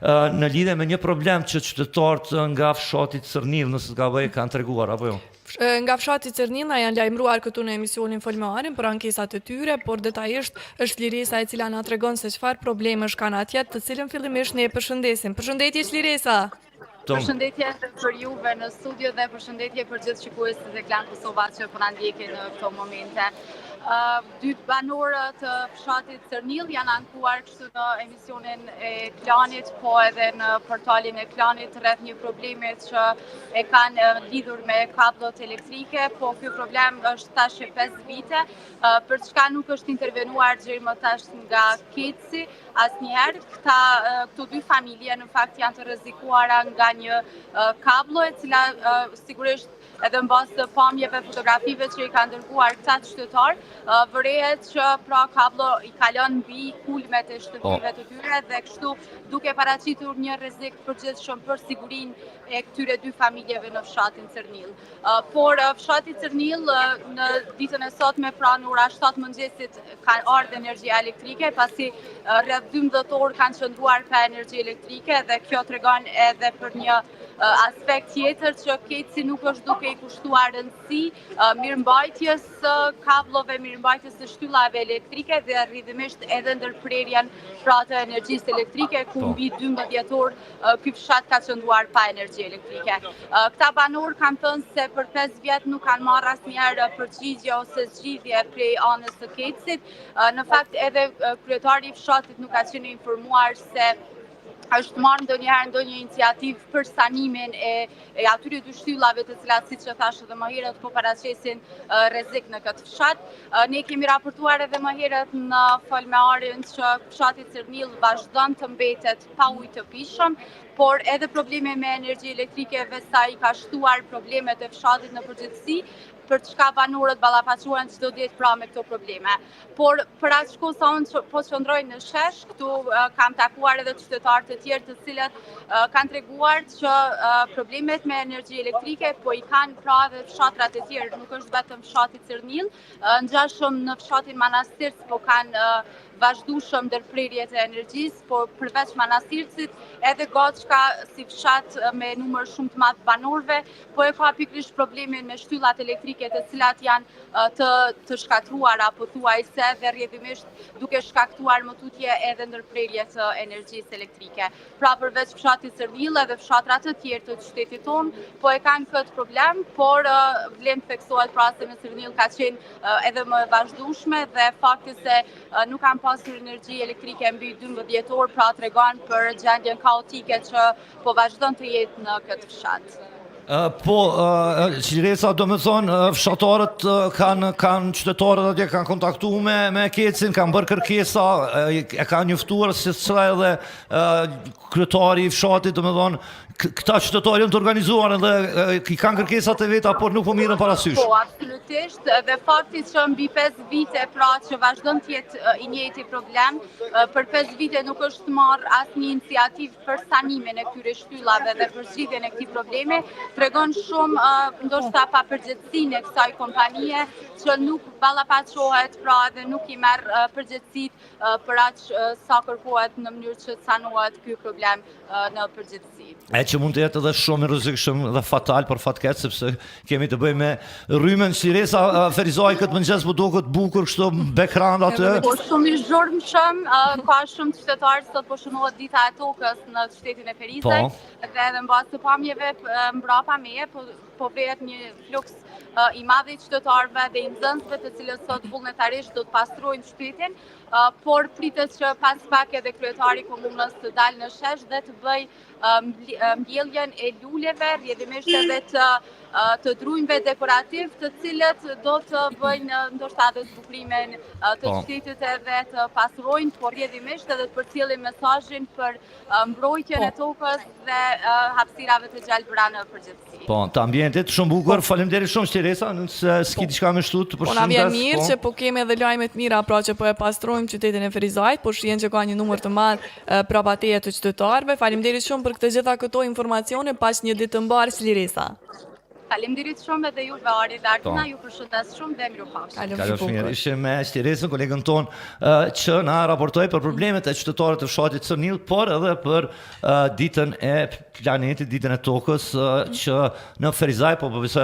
në lidhje me një problem që qytetarët nga fshati Cërnill, nëse s'ka bëj, kanë treguar apo jo? Nga fshati Cërnill na janë lajmëruar këtu në emisionin Folmarin për ankesat e tyre, por detajisht është Liresa e cila na tregon se çfarë problemesh kanë atje, të cilën fillimisht ne e përshëndesim. Përshëndetje Liresa. Përshëndetje për juve në studio dhe përshëndetje për gjithë shikuesit e Klan Kosova që po na ndjekin në këto momente. Dy banorët të fshatit Cërnill janë ankuar kështu në emisionin e Klanit, po edhe në portalin e Klanit rreth një problemi që e kanë lidhur me kabllot elektrike, po ky problem është tash 5 vite, për çka nuk është intervenuar deri më tash nga Keci asnjëherë. Këto dy familje në fakt janë të rrezikuara nga një kabllo e cila sigurisht edhe mbas të pamjeve fotografive që i kanë dërguar këta qytetar, vërehet që pra kabllo i kalon mbi kulmet e shtëpive të tyre dhe kështu duke paraqitur një rrezik përgjithshëm për sigurinë e këtyre dy familjeve në fshatin Cërnill. Por fshati Cërnill në ditën e sotme pra në ora 7 mëngjesit ka ardhur energjia elektrike, pasi rreth 12 orë kanë qëndruar pa energji elektrike dhe kjo tregon edhe për një aspekt tjetër që Keci nuk është duke i kushtuar rëndësi mirëmbajtjes kabllove, mirëmbajtjes së shtyllave elektrike dhe rrjedhimisht edhe ndërprerjen pra të energjisë elektrike, ku mbi 12 orë ky fshat ka qëndruar pa energji elektrike. Këta banorë kanë thënë se për 5 vjet nuk kanë marrë asnjëherë përgjigje ose zgjidhje prej anës së Kecit. Në fakt edhe kryetari i fshatit nuk ka qenë informuar se është marrë ndonjëherë iniciativë për sanimin e atyre dy shtyllave të cilat, siç e thash edhe më herët, po paraqesin rrezik në këtë fshat. Ne kemi raportuar edhe më herët në Folmarin që fshati Cërnill vazhdon të mbetet pa ujë të pishëm, por edhe probleme me energji elektrike sa i ka shtuar problemet e fshatit në përgjithësi, për çka banorët ballafaqohen çdo ditë pra me këto probleme. Por për aq kohë sa unë po qëndroj në shesh, këtu kam takuar edhe qytetarë të tjerë të cilët kanë treguar që problemet me energji elektrike po i kanë pra edhe fshatrat e tjerë, nuk është vetëm fshati Cërnill, ngjashëm në fshatin Manastirc po kanë vazhdueshëm ndërprerjet e energjisë, por përveç Manastircit edhe Goçka si fshat me numër shumë të madh banorëve, po e ka pikërisht problemin me shtyllat elektrike të cilat janë të shkatruara pothuajse dhe rrjedhimisht duke shkaktuar më tutje edhe ndërprerje të energjisë elektrike. Pra përveç fshatit Cërnill edhe fshatra të tjerë të qytetit tonë po e kanë këtë problem, por vlen të theksohet pra se në Cërnill ka qenë edhe më e vazhdueshme dhe fakti se nuk kanë pasur energji elektrike mbi 12 orë, pra tregon për gjendjen kaotike që po vazhdon të jetë në këtë fshat. Liresa, do me thonë, fshatarët qytetarët atje kanë kontaktu me Kecin, kanë bërë kërkesa, e kanë njoftuar si çfarë edhe kryetari i fshatit, do me thonë, këta qytetarë janë të organizuar dhe i kanë kërkesat e veta, por nuk po mirën parasysh. Po, absolutisht, dhe fakti që mbi 5 vite pra që vazhdon të jetë i njëjti problem, për 5 vite nuk është marrë asnjë iniciativë për sanimin e këtyre shtyllave dhe për zgjidhjen e këtij problemi, tregon shumë ndoshta papërgjegjësinë e kësaj kompanie që nuk ballafaqohet pra dhe nuk i merr përgjegjësitë për aq sa kërkohet në mënyrë që të sanohet ky problem në përgjithësi. Që mund të jetë edhe shumë i rrezikshëm dhe fatal për fatkeq, sepse kemi të bëjmë me rrymën. Liresa, Ferizaj këtë mëngjes po duket bukur kështu background aty. Po shumë i zhurmshëm, ka shumë qytetarë sot po shënohet dita e tokës në qytetin e Ferizajt, dhe edhe mbas të pamjeve mbrapa meje po vret një fluks i madh i qytetarëve dhe i nxënësve të cilët sot vullnetarisht do të pastrojnë qytetin, por pritet që pas pak edhe kryetari i komunës të dalë në shesh dhe të bëj mbjelljen e luleve, rrjedhimisht edhe të drujmëve dekorativ, të cilët do të bëjnë ndoshta edhe zbukurimin të qytetit edhe të pastrojnë, por rrjedhimisht edhe të përcjellin mesazhin për mbrojtjen e tokës dhe hapësirave të gjelbra në përgjithësi. Po, të ambientit shumë bukur. Faleminderit shumë Liresa, nëse s'ki diçka më shtut për shëndet. Po na vjen mirë që po kemi edhe lajme të mira pra që po e pastrojmë qytetin e Ferizajt, po shihen që ka një numër të madh prapateje të qytetarëve. Faleminderit shumë për këtë gjitha këto informacione pas një ditë të mbarë Liresa. Faleminderit shumë edhe juve Ari dhe Ardina, ju përshëndes shumë dhe mirupafshim. Kalofsh mirë. Ishim me Stiresën, kolegën tonë, që na raportoi për problemet e qytetarëve të fshatit Cërnill, por edhe për ditën e planetit, ditën e tokës, që në Ferizaj po përpisoj